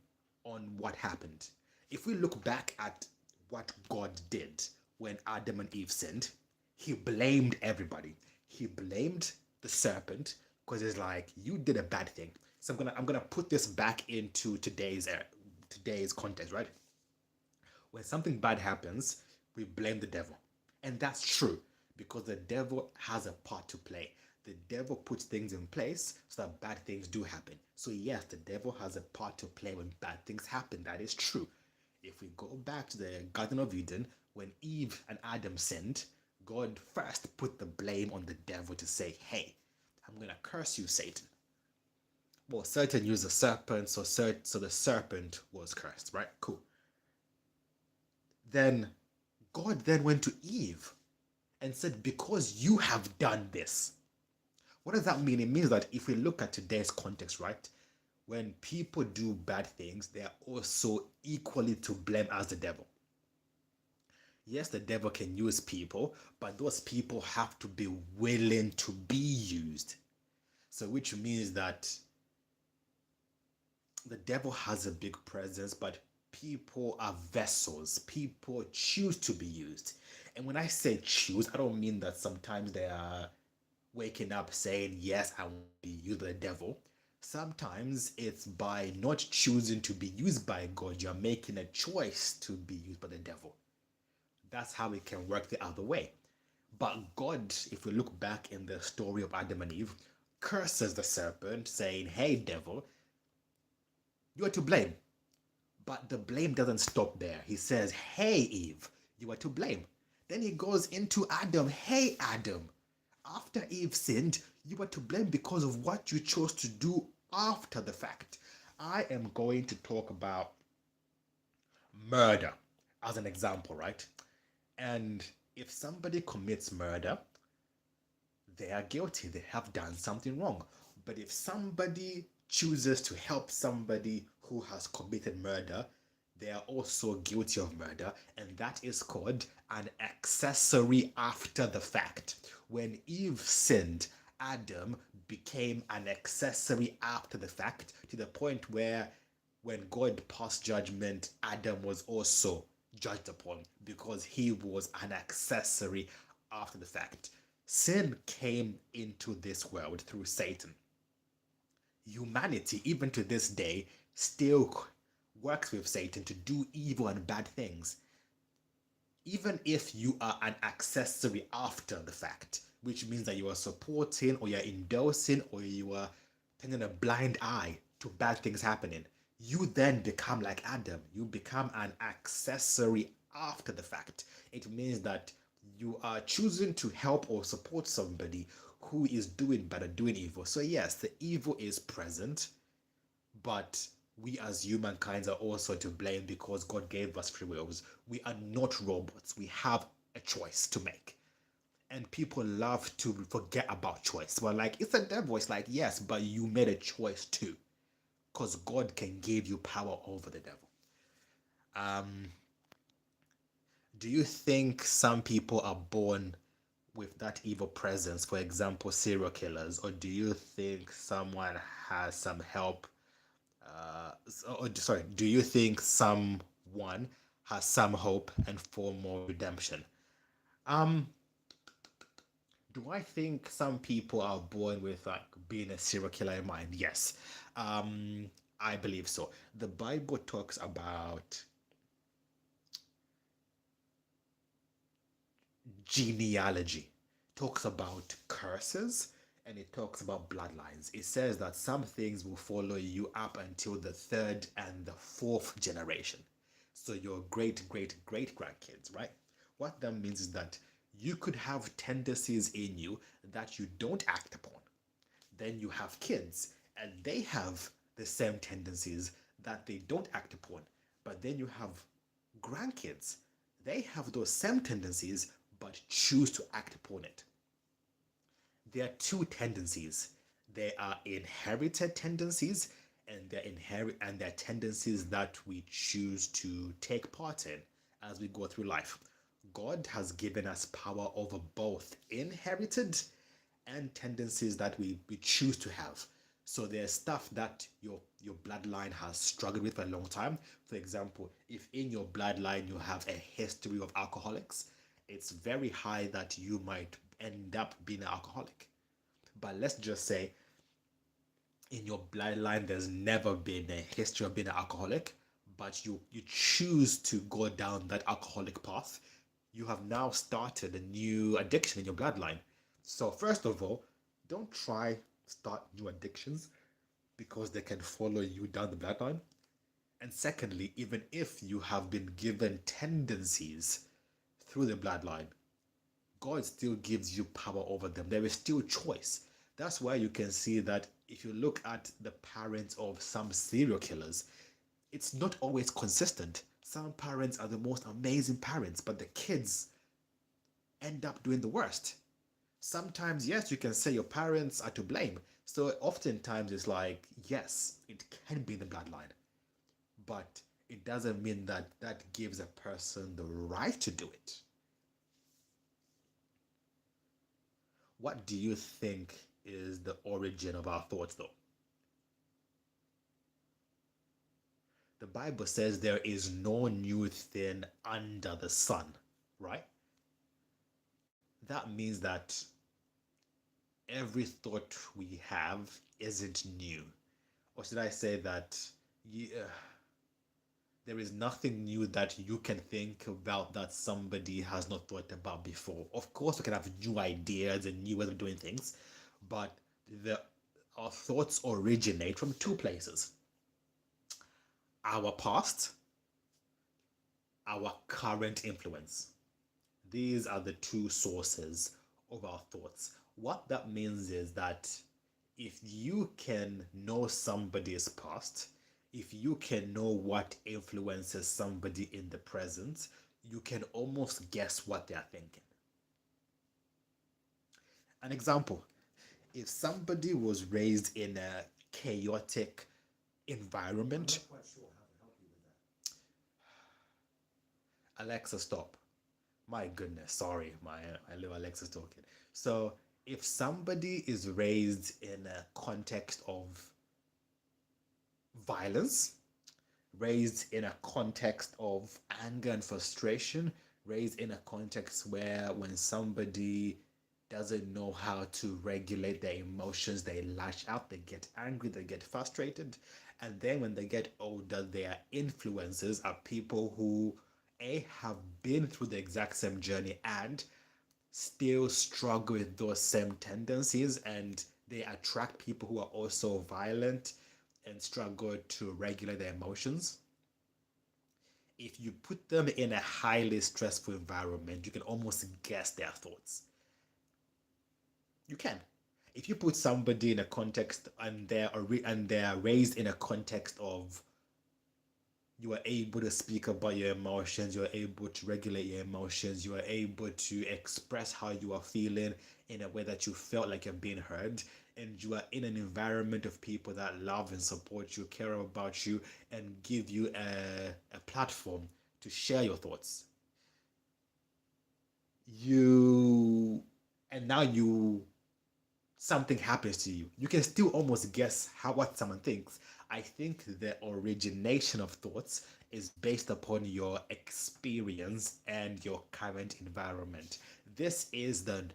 on what happened? If we look back at what God did when Adam and Eve sinned, he blamed everybody. He blamed the serpent because it's like you did a bad thing. So I'm gonna put this back into today's context, right? When something bad happens, we blame the devil. And that's true because the devil has a part to play. The devil puts things in place so that bad things do happen. So, yes, the devil has a part to play when bad things happen. That is true. If we go back to the Garden of Eden, when Eve and Adam sinned, God first put the blame on the devil to say, hey, I'm going to curse you, Satan. Well, Satan used a serpent, so the serpent was cursed, right? Cool. Then God then went to Eve and said, because you have done this. What does that mean? It means that if we look at today's context, right? When people do bad things, they are also equally to blame as the devil. Yes, the devil can use people, but those people have to be willing to be used. So, which means that the devil has a big presence, but people are vessels. People choose to be used. And when I say choose, I don't mean that sometimes they are waking up saying, yes, I want to be used by the devil. Sometimes it's by not choosing to be used by God, you're making a choice to be used by the devil. That's how it can work the other way. But God, if we look back in the story of Adam and Eve, curses the serpent, saying, hey, devil, you are to blame. But the blame doesn't stop there. He says, hey, Eve, you are to blame. Then he goes into Adam, hey, Adam, after Eve sinned, you are to blame because of what you chose to do after the fact. I am going to talk about murder as an example, right? And if somebody commits murder, they are guilty, they have done something wrong. But if somebody chooses to help somebody who has committed murder, they are also guilty of murder, and that is called an accessory after the fact. When Eve sinned, Adam became an accessory after the fact, to the point where when God passed judgment, Adam was also judged upon because he was an accessory after the fact. Sin came into this world through Satan. Humanity, even to this day, still works with Satan to do evil and bad things. Even if you are an accessory after the fact, which means that you are supporting or you're endorsing or you are turning a blind eye to bad things happening, you then become like Adam. You become an accessory after the fact. It means that you are choosing to help or support somebody who is doing bad or doing evil. So, yes, the evil is present, but we as humankind are also to blame because God gave us free wills. We are not robots. We have a choice to make. And people love to forget about choice. Well, like, it's the devil. It's like, yes, but you made a choice too. Because God can give you power over the devil. Um, do you think some people are born with that evil presence, for example, serial killers? Or do you think someone has some help sorry, do you think someone has some hope and form more redemption? Um, do I think some people are born with like being a serial killer in mind? Yes. I believe so. The Bible talks about genealogy, talks about curses, and it talks about bloodlines. It says that some things will follow you up until the third and the fourth generation. So your great great great grandkids, right? What that means is that you could have tendencies in you that you don't act upon. Then you have kids and they have the same tendencies that they don't act upon. But then you have grandkids. They have those same tendencies but choose to act upon it. There are two tendencies. There are inherited tendencies and they're tendencies that we choose to take part in as we go through life. God has given us power over both inherited and tendencies that we choose to have. So there's stuff that your bloodline has struggled with for a long time. For example, if in your bloodline you have a history of alcoholics, it's very high that you might end up being an alcoholic. But let's just say in your bloodline there's never been a history of being an alcoholic, but you choose to go down that alcoholic path. You have now started a new addiction in your bloodline. So first of all, don't try start new addictions because they can follow you down the bloodline. And secondly, even if you have been given tendencies through the bloodline, God still gives you power over them. There is still choice. That's why you can see that if you look at the parents of some serial killers, it's not always consistent. Some parents are the most amazing parents, but the kids end up doing the worst. Sometimes, yes, you can say your parents are to blame. So oftentimes it's like, yes, it can be the bloodline, but it doesn't mean that that gives a person the right to do it. What do you think is the origin of our thoughts, though? The Bible says there is no new thing under the sun, right? That means that every thought we have isn't new. Or should I say that yeah, there is nothing new that you can think about that somebody has not thought about before. Of course, we can have new ideas and new ways of doing things, but the our thoughts originate from two places: our past, our current influence. These are the two sources of our thoughts. What that means is that if you can know somebody's past, if you can know what influences somebody in the present, you can almost guess what they're thinking. An example, if somebody was raised in a chaotic environment, Alexa, stop. My goodness, sorry, my little Alexa's talking. So, if somebody is raised in a context of violence, raised in a context of anger and frustration, raised in a context where when somebody doesn't know how to regulate their emotions, they lash out, they get angry, they get frustrated. And then when they get older, their influences are people who A have been through the exact same journey and still struggle with those same tendencies, and they attract people who are also violent and struggle to regulate their emotions. If you put them in a highly stressful environment, you can almost guess their thoughts. You can. If you put somebody in a context and they're raised in a context of you are able to speak about your emotions, you are able to regulate your emotions, you are able to express how you are feeling in a way that you felt like you're being heard, and you are in an environment of people that love and support you, care about you, and give you a platform to share your thoughts. You and now you something happens to you, you can still almost guess how what someone thinks. I think the origination of thoughts is based upon your experience and your current environment. This is the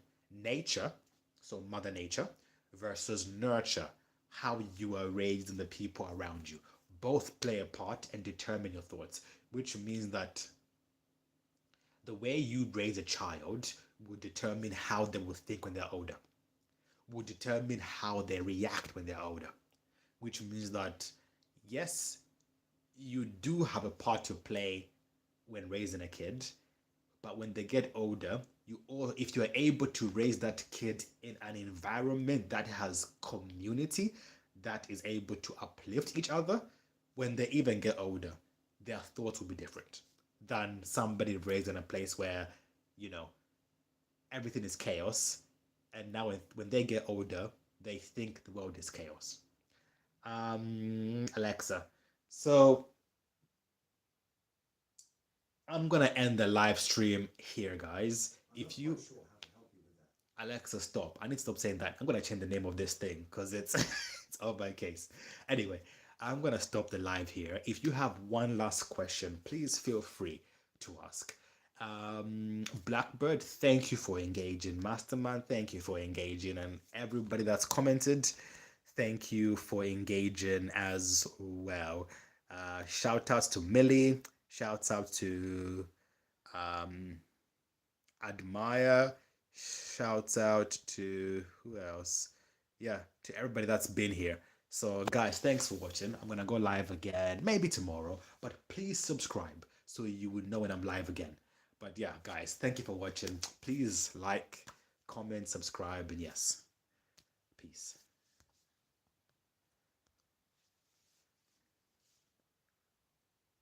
nature, so Mother Nature, versus nurture, how you are raised and the people around you. Both play a part and determine your thoughts, which means that the way you raise a child will determine how they will think when they're older, will determine how they react when they're older, which means that yes, you do have a part to play when raising a kid, but when they get older, if you are able to raise that kid in an environment that has community, that is able to uplift each other, when they even get older, their thoughts will be different than somebody raised in a place where, you know, everything is chaos. And now when they get older, they think the world is chaos. Alexa. So I'm gonna end the live stream here, guys. If you Alexa, stop. I need to stop saying that. I'm gonna change the name of this thing because it's it's all my case. Anyway, I'm gonna stop the live here. If you have one last question, please feel free to ask. Blackbird, thank you for engaging. Masterman, thank you for engaging, and everybody that's commented, thank you for engaging as well. Shout outs to Millie. Shouts out to um, Admire. Shouts out to who else? Yeah, to everybody that's been here. So, guys, thanks for watching. I'm gonna go live again, maybe tomorrow, but please subscribe so you would know when I'm live again. But yeah, guys, thank you for watching. Please like, comment, subscribe, and yes, peace.